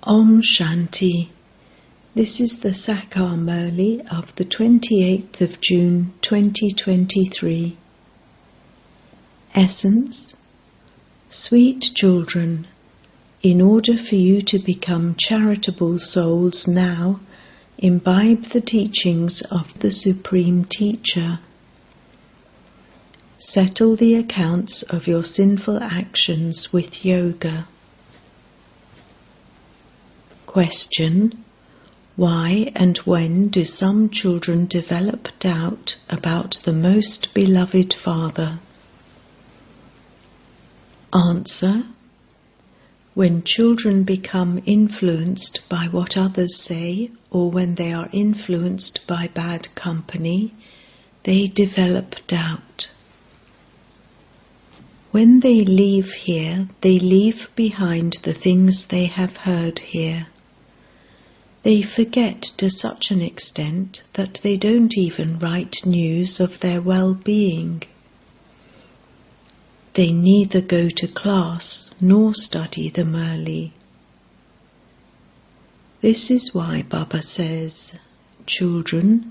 Om Shanti. This is the Sakar Murli of the 28th of June 2023. Essence. Sweet children, in order for you to become charitable souls now, imbibe the teachings of the Supreme Teacher. Settle the accounts of your sinful actions with yoga. Question: why and when do some children develop doubt about the most beloved Father? Answer: when children become influenced by what others say, or when they are influenced by bad company, they develop doubt. When they leave here, they leave behind the things they have heard here. They forget to such an extent that they don't even write news of their well-being. They neither go to class nor study the Murli. This is why Baba says, children,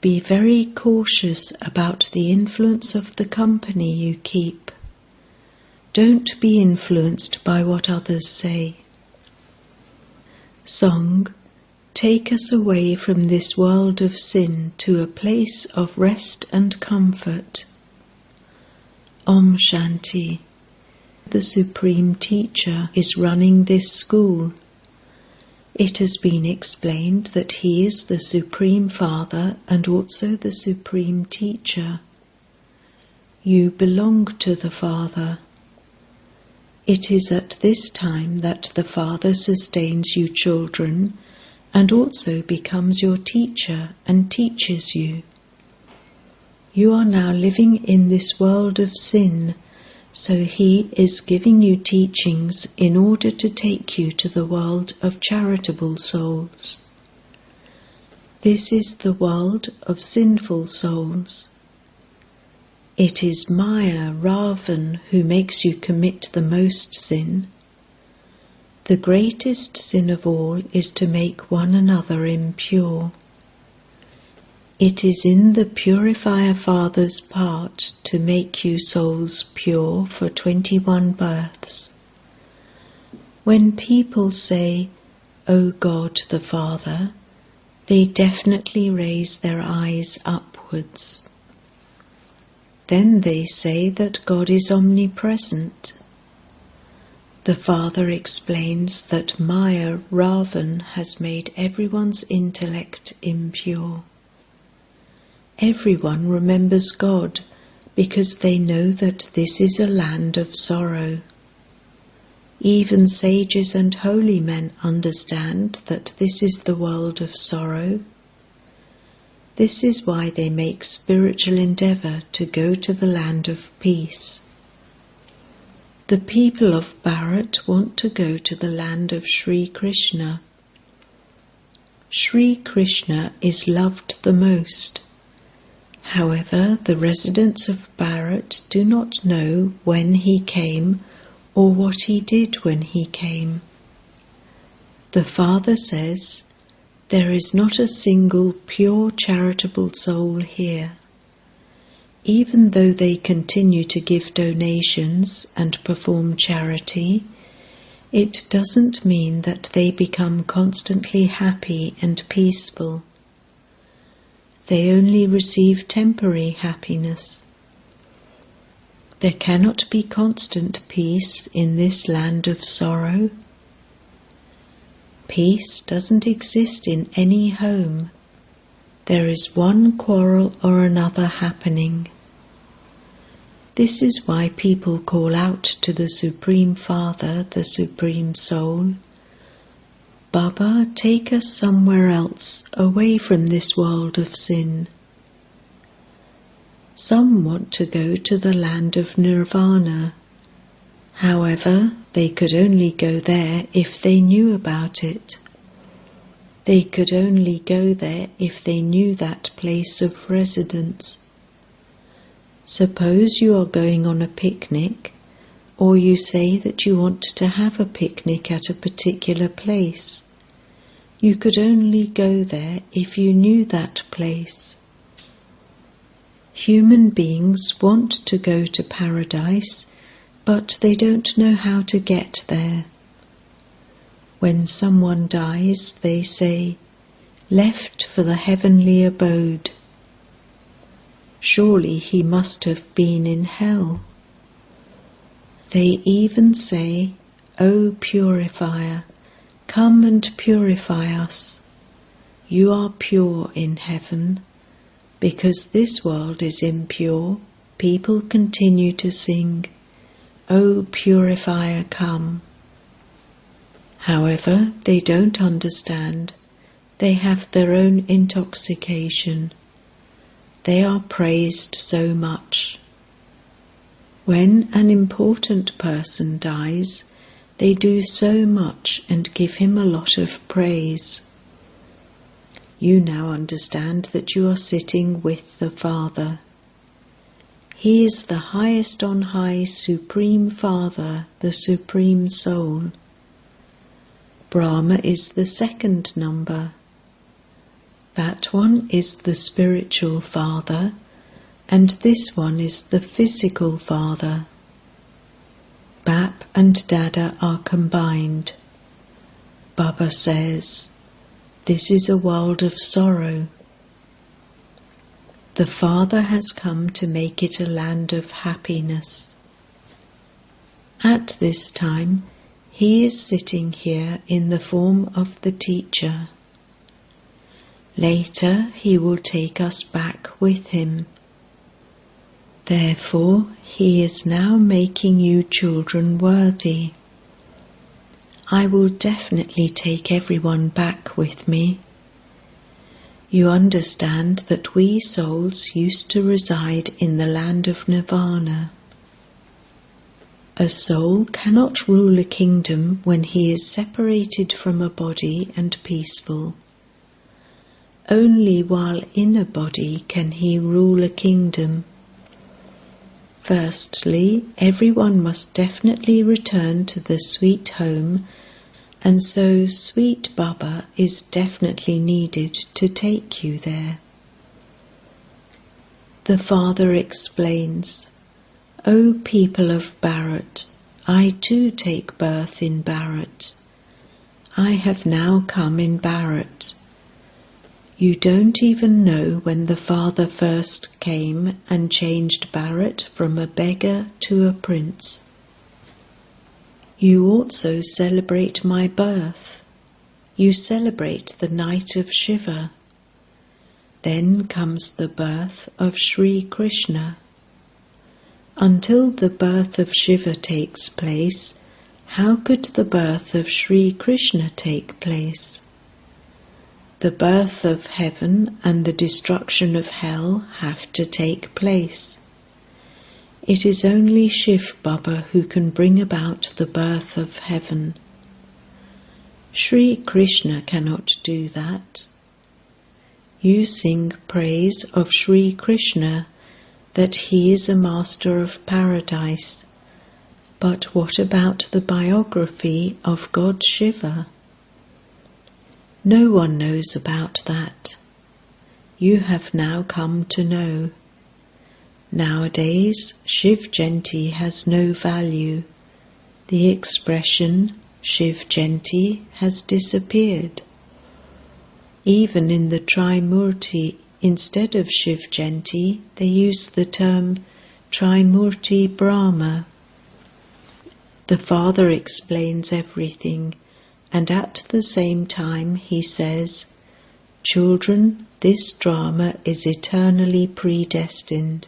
be very cautious about the influence of the company you keep. Don't be influenced by what others say. Song: take us away from this world of sin to a place of rest and comfort. Om Shanti. The Supreme Teacher is running this school. It has been explained that he is the Supreme Father and also the Supreme Teacher. You belong to the Father. It is at this time that the Father sustains you children and also becomes your teacher and teaches you. You are now living in this world of sin, so he is giving you teachings in order to take you to the world of charitable souls. This is the world of sinful souls. It is Maya, Ravan, who makes you commit the most sin. The greatest sin of all is to make one another impure. It is in the Purifier Father's part to make you souls pure for 21 births. When people say, O God the Father, they definitely raise their eyes upwards. Then they say that God is omnipresent. The Father explains that Maya, Ravan, has made everyone's intellect impure. Everyone remembers God because they know that this is a land of sorrow. Even sages and holy men understand that this is the world of sorrow. This is why they make spiritual endeavour to go to the land of peace. The people of Bharat want to go to the land of Sri Krishna. Sri Krishna is loved the most. However, the residents of Bharat do not know when he came or what he did when he came. The Father says, there is not a single pure charitable soul here. Even though they continue to give donations and perform charity, it doesn't mean that they become constantly happy and peaceful. They only receive temporary happiness. There cannot be constant peace in this land of sorrow. Peace doesn't exist in any home. There is one quarrel or another happening. This is why people call out to the Supreme Father, the Supreme Soul, Baba, take us somewhere else, away from this world of sin. Some want to go to the land of Nirvana. However, they could only go there if they knew about it. They could only go there if they knew that place of residence. Suppose you are going on a picnic. or you say that you want to have a picnic at a particular place. You could only go there if you knew that place. Human beings want to go to paradise, but they don't know how to get there. When someone dies, they say, "Left for the heavenly abode." Surely he must have been in hell. They even say, "O purifier, come and purify us. You are pure in heaven." Because this world is impure, people continue to sing, "O purifier, come." However, they don't understand. They have their own intoxication. They are praised so much. When an important person dies, they do so much and give him a lot of praise. You now understand that you are sitting with the Father. He is the highest on high, Supreme Father, the Supreme Soul. Brahma is the second number. That one is the spiritual Father, and this one is the physical Father. Bap and Dada are combined. Baba says, "This is a world of sorrow." The Father has come to make it a land of happiness. At this time, He is sitting here in the form of the teacher. Later, He will take us back with Him. Therefore, He is now making you children worthy. I will definitely take everyone back with me. You understand that we souls used to reside in the land of Nirvana. A soul cannot rule a kingdom when he is separated from a body and peaceful. Only while in a body can he rule a kingdom. Firstly, everyone must definitely return to the sweet home, and so sweet Baba is definitely needed to take you there. The Father explains, "O people of Bharat, I too take birth in Bharat. I have now come in Bharat. You don't even know when the Father first came and changed Bharat from a beggar to a prince. You also celebrate my birth. You celebrate the night of Shiva. Then comes the birth of Sri Krishna. Until the birth of Shiva takes place, how could the birth of Sri Krishna take place? The birth of heaven and the destruction of hell have to take place. It is only Shiv Baba who can bring about the birth of heaven. Sri Krishna cannot do that. You sing praise of Sri Krishna, that he is a master of paradise. But what about the biography of God Shiva? No one knows about that. You have now come to know. Nowadays, Shiv Jayanti has no value. The expression Shiv Jayanti has disappeared. Even in the Trimurti, instead of Shiv Jayanti, they use the term Trimurti Brahma. The Father explains everything, and at the same time he says, "Children, this drama is eternally predestined.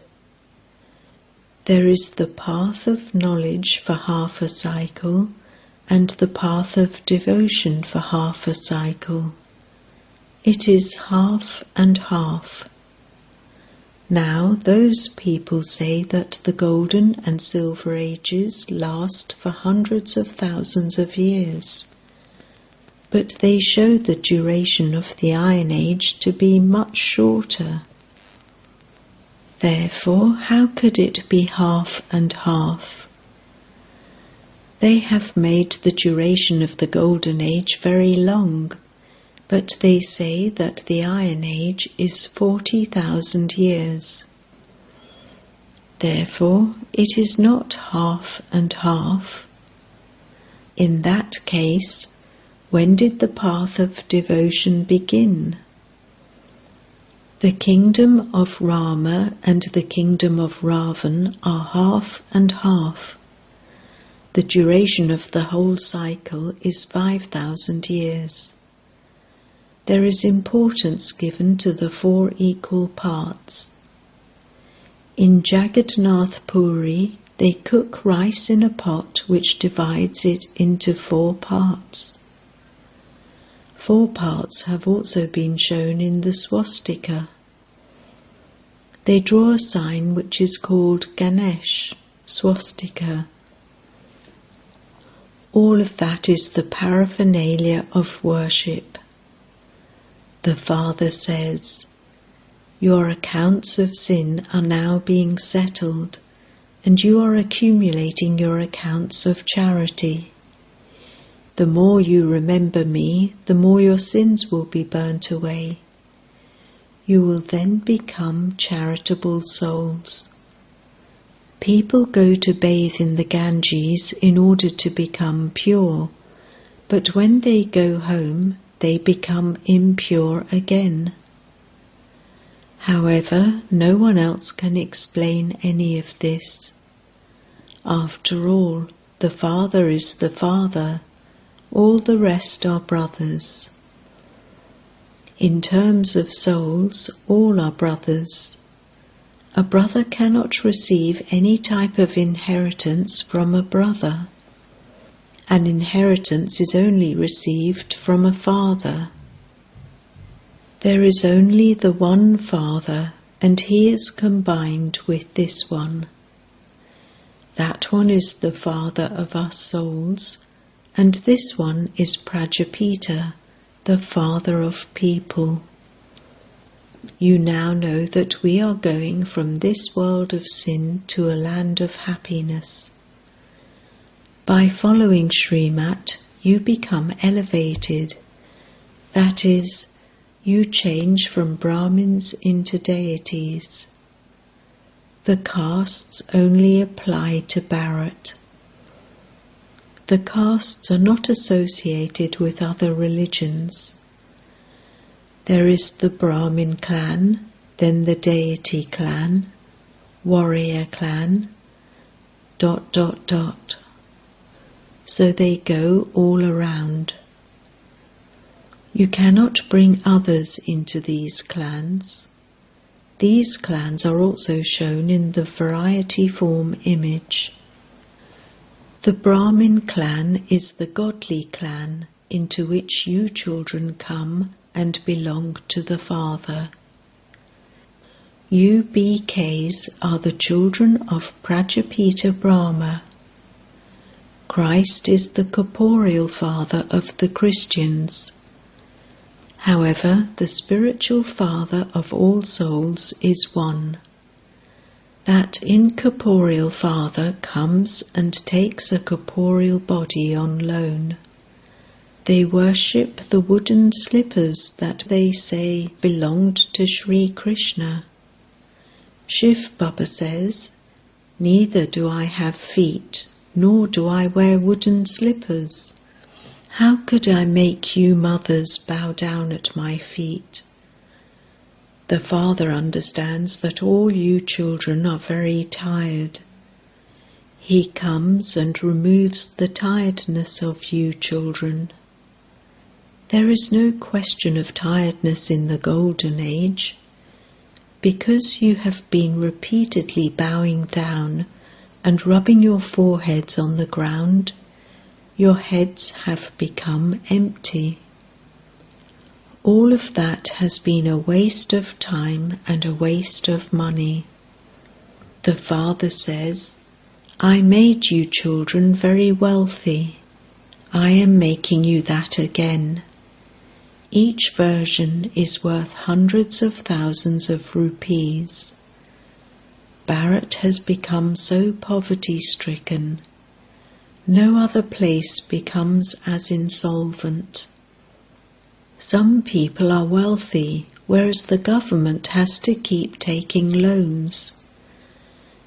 There is the path of knowledge for half a cycle, and the path of devotion for half a cycle. It is half and half." Now those people say that the golden and silver ages last for hundreds of thousands of years, but they show the duration of the Iron Age to be much shorter. Therefore, how could it be half and half? They have made the duration of the Golden Age very long, but they say that the Iron Age is 40,000 years. Therefore, it is not half and half. In that case, when did the path of devotion begin? The kingdom of Rama and the kingdom of Ravan are half and half. The duration of the whole cycle is 5,000 years. There is importance given to the 4 equal parts. In Jagannath Puri, they cook rice in a pot which divides it into 4 parts. 4 parts have also been shown in the swastika. They draw a sign which is called Ganesh, swastika. All of that is the paraphernalia of worship. The Father says, "Your accounts of sin are now being settled, and you are accumulating your accounts of charity. The more you remember me, the more your sins will be burnt away. You will then become charitable souls." People go to bathe in the Ganges in order to become pure, but when they go home, they become impure again. However, no one else can explain any of this. After all, the Father is the Father. All the rest are brothers. In terms of souls, all are brothers. A brother cannot receive any type of inheritance from a brother. An inheritance is only received from a father. There is only the one Father, and He is combined with this one. That one is the Father of us souls, and this one is Prajapita, the Father of people. You now know that we are going from this world of sin to a land of happiness. By following Srimat, you become elevated. That is, you change from Brahmins into deities. The castes only apply to Bharat. The castes are not associated with other religions. There is the Brahmin clan, then the deity clan, warrior clan, ... So they go all around. You cannot bring others into these clans. These clans are also shown in the variety form image. The Brahmin clan is the godly clan into which you children come and belong to the Father. You BKs are the children of Prajapita Brahma. Christ is the corporeal father of the Christians. However, the spiritual father of all souls is one. That incorporeal father comes and takes a corporeal body on loan. They worship the wooden slippers that they say belonged to Sri Krishna. Shiv Baba says, "Neither do I have feet, nor do I wear wooden slippers. How could I make you mothers bow down at my feet?" The Father understands that all you children are very tired. He comes and removes the tiredness of you children. There is no question of tiredness in the Golden Age. Because you have been repeatedly bowing down and rubbing your foreheads on the ground, your heads have become empty. All of that has been a waste of time and a waste of money. The Father says, "I made you children very wealthy. I am making you that again." Each version is worth hundreds of thousands of rupees. Bharat has become so poverty-stricken. No other place becomes as insolvent. Some people are wealthy, whereas the government has to keep taking loans.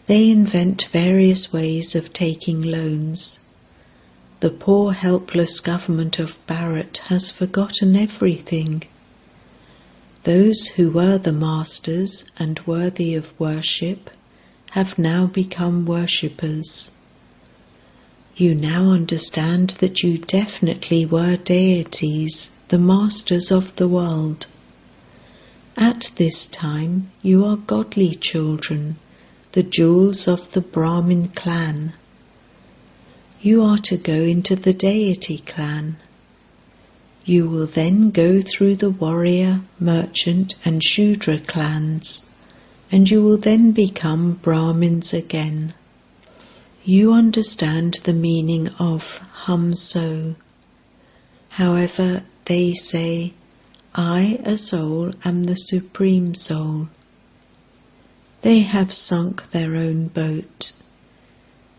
They invent various ways of taking loans. The poor helpless government of Bharat has forgotten everything. Those who were the masters and worthy of worship have now become worshippers. You now understand that you definitely were deities, the masters of the world. At this time you are godly children, the jewels of the Brahmin clan. You are to go into the deity clan. You will then go through the warrior, merchant and Shudra clans, and you will then become Brahmins again. You understand the meaning of hum so. However, they say, I, a soul, am the Supreme Soul. They have sunk their own boat.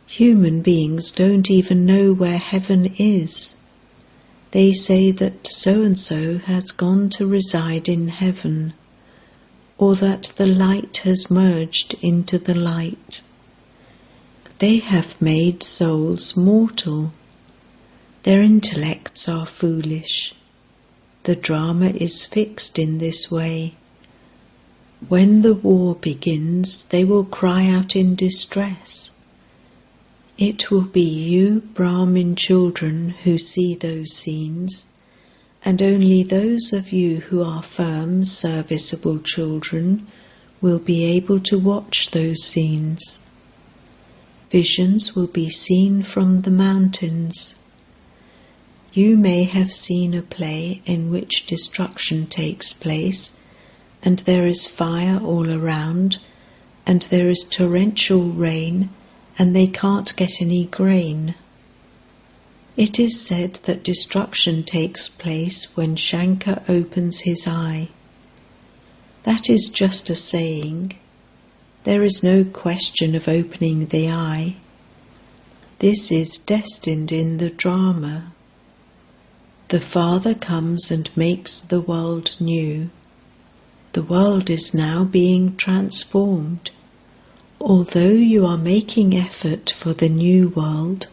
Human beings don't even know where heaven is. They say that so-and-so has gone to reside in heaven, or that the light has merged into the light. They have made souls mortal. Their intellects are foolish. The drama is fixed in this way. When the war begins, they will cry out in distress. It will be you Brahmin children who see those scenes, and only those of you who are firm, serviceable children will be able to watch those scenes. Visions will be seen from the mountains. You may have seen a play in which destruction takes place, and there is fire all around, and there is torrential rain, and they can't get any grain. It is said that destruction takes place when Shankar opens his eye. That is just a saying. There is no question of opening the eye. This is destined in the drama. The Father comes and makes the world new. The world is now being transformed. Although you are making effort for the new world,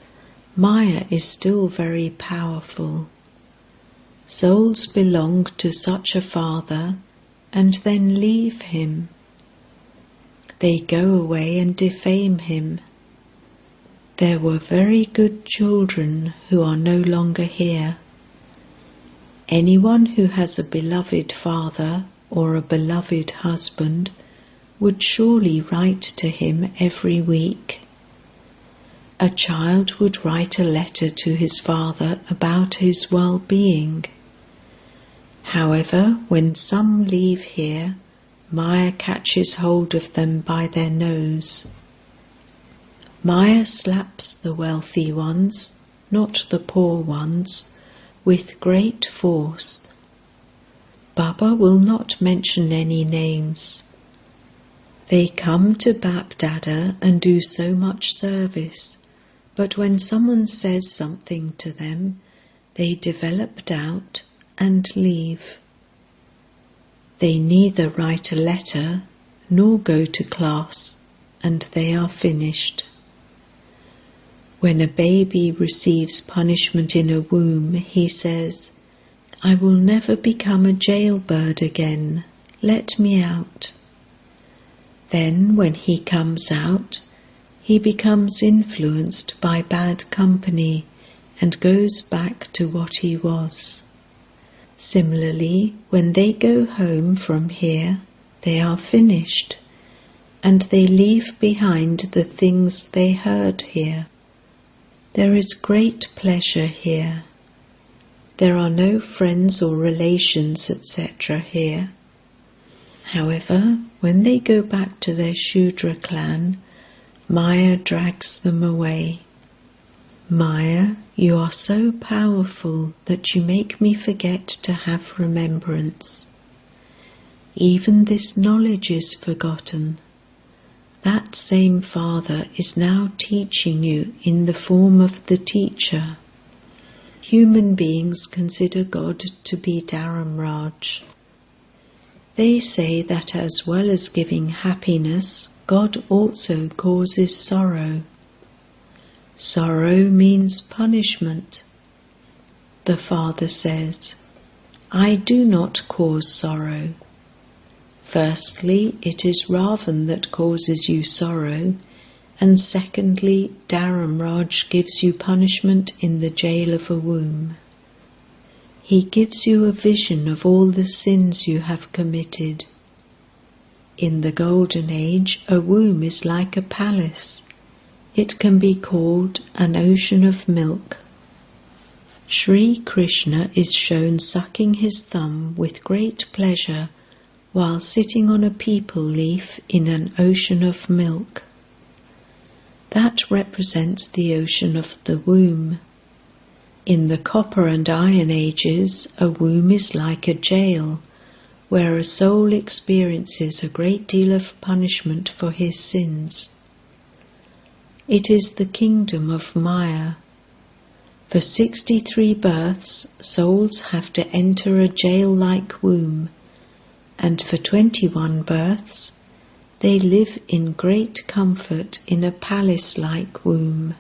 Maya is still very powerful. Souls belong to such a father and then leave him. They go away and defame him. There were very good children who are no longer here. Anyone who has a beloved father or a beloved husband would surely write to him every week. A child would write a letter to his father about his well-being. However, when some leave here, Maya catches hold of them by their nose. Maya slaps the wealthy ones, not the poor ones, with great force. Baba will not mention any names. They come to Bap Dada and do so much service, but when someone says something to them, they develop doubt and leave. They neither write a letter nor go to class, and they are finished. When a baby receives punishment in a womb, he says, I will never become a jailbird again. Let me out. Then, when he comes out, he becomes influenced by bad company and goes back to what he was. Similarly, when they go home from here, they are finished, and they leave behind the things they heard here. There is great pleasure here. There are no friends or relations, etc. here. However, when they go back to their Shudra clan, Maya drags them away. Maya, you are so powerful that you make me forget to have remembrance. Even this knowledge is forgotten. That same Father is now teaching you in the form of the teacher. Human beings consider God to be Dharamraj. They say that as well as giving happiness, God also causes sorrow. Sorrow means punishment. The Father says, I do not cause sorrow. Firstly, it is Ravan that causes you sorrow, and secondly, Dharamraj gives you punishment in the jail of a womb. He gives you a vision of all the sins you have committed. In the Golden Age, a womb is like a palace. It can be called an ocean of milk. Sri Krishna is shown sucking his thumb with great pleasure while sitting on a peepal leaf in an ocean of milk. That represents the ocean of the womb. In the Copper and Iron Ages, a womb is like a jail, where a soul experiences a great deal of punishment for his sins. It is the kingdom of Maya. For 63 births, souls have to enter a jail-like womb, and for 21 births, they live in great comfort in a palace-like womb.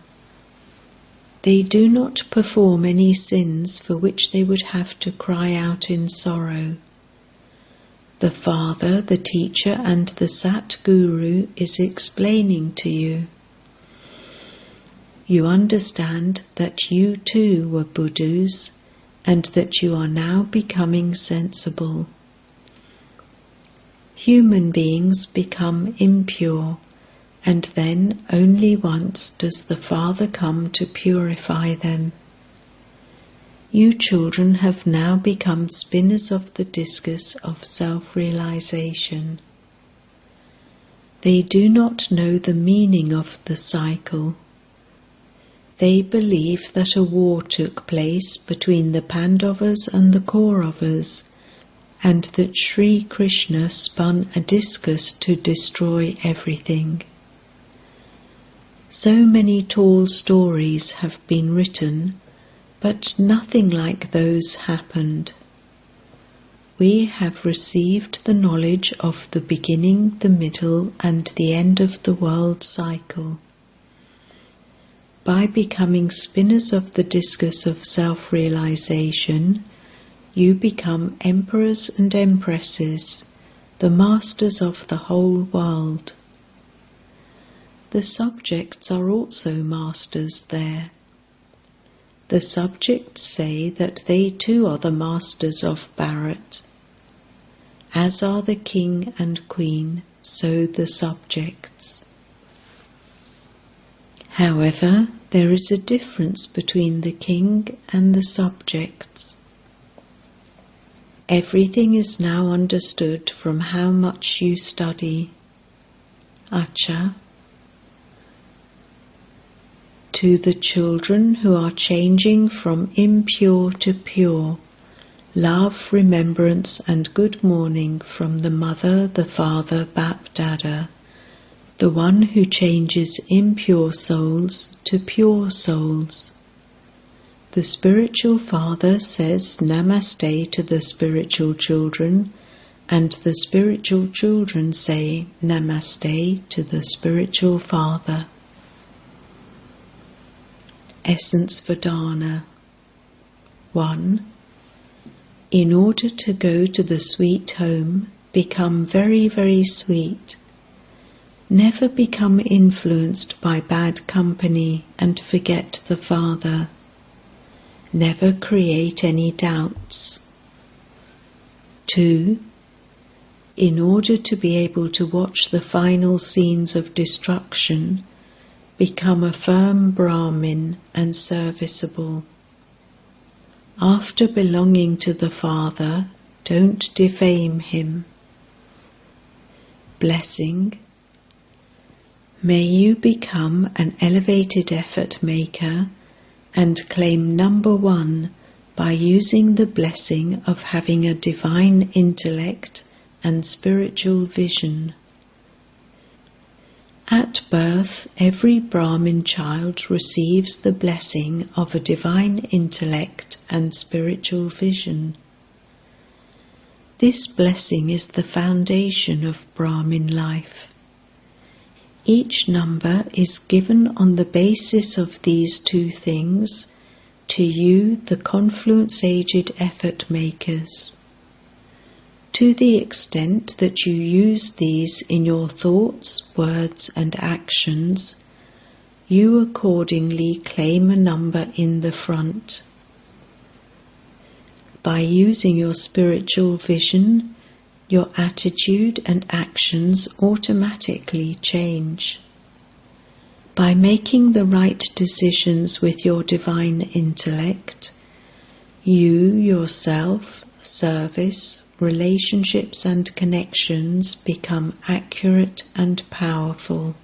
They do not perform any sins for which they would have to cry out in sorrow. The Father, the Teacher, and the Sat Guru is explaining to you. You understand that you too were Buddhas, and that you are now becoming sensible. Human beings become impure, and then only once does the Father come to purify them. You children have now become spinners of the discus of self-realization. They do not know the meaning of the cycle. They believe that a war took place between the Pandavas and the Kauravas, and that Sri Krishna spun a discus to destroy everything. So many tall stories have been written, but nothing like those happened. We have received the knowledge of the beginning, the middle, and the end of the world cycle. By becoming spinners of the discus of self-realization, you become emperors and empresses, the masters of the whole world. The subjects are also masters there. The subjects say that they too are the masters of Bharat. As are the king and queen, so the subjects. However, there is a difference between the king and the subjects. Everything is now understood from how much you study. Acha. To the children who are changing from impure to pure, love, remembrance and good morning from the Mother, the Father, Bap Dada, the one who changes impure souls to pure souls. The spiritual Father says Namaste to the spiritual children, and the spiritual children say Namaste to the spiritual Father. Essence Vedana. 1. In order to go to the sweet home, become very, very sweet. Never become influenced by bad company and forget the Father. Never create any doubts. 2. In order to be able to watch the final scenes of destruction, become a firm Brahmin and serviceable. After belonging to the Father, don't defame him. Blessing. May you become an elevated effort maker and claim number 1 by using the blessing of having a divine intellect and spiritual vision. At birth, every Brahmin child receives the blessing of a divine intellect and spiritual vision. This blessing is the foundation of Brahmin life. Each number is given on the basis of these two things to you, the confluence-aged effort makers. To the extent that you use these in your thoughts, words and actions, you accordingly claim a number in the front. By using your spiritual vision, your attitude and actions automatically change. By making the right decisions with your divine intellect, you, yourself, service, relationships and connections become accurate and powerful.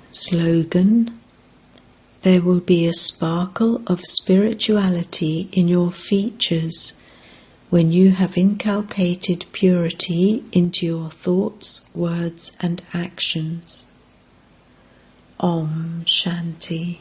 Slogan: there will be a sparkle of spirituality in your features when you have inculcated purity into your thoughts, words and actions. Om Shanti.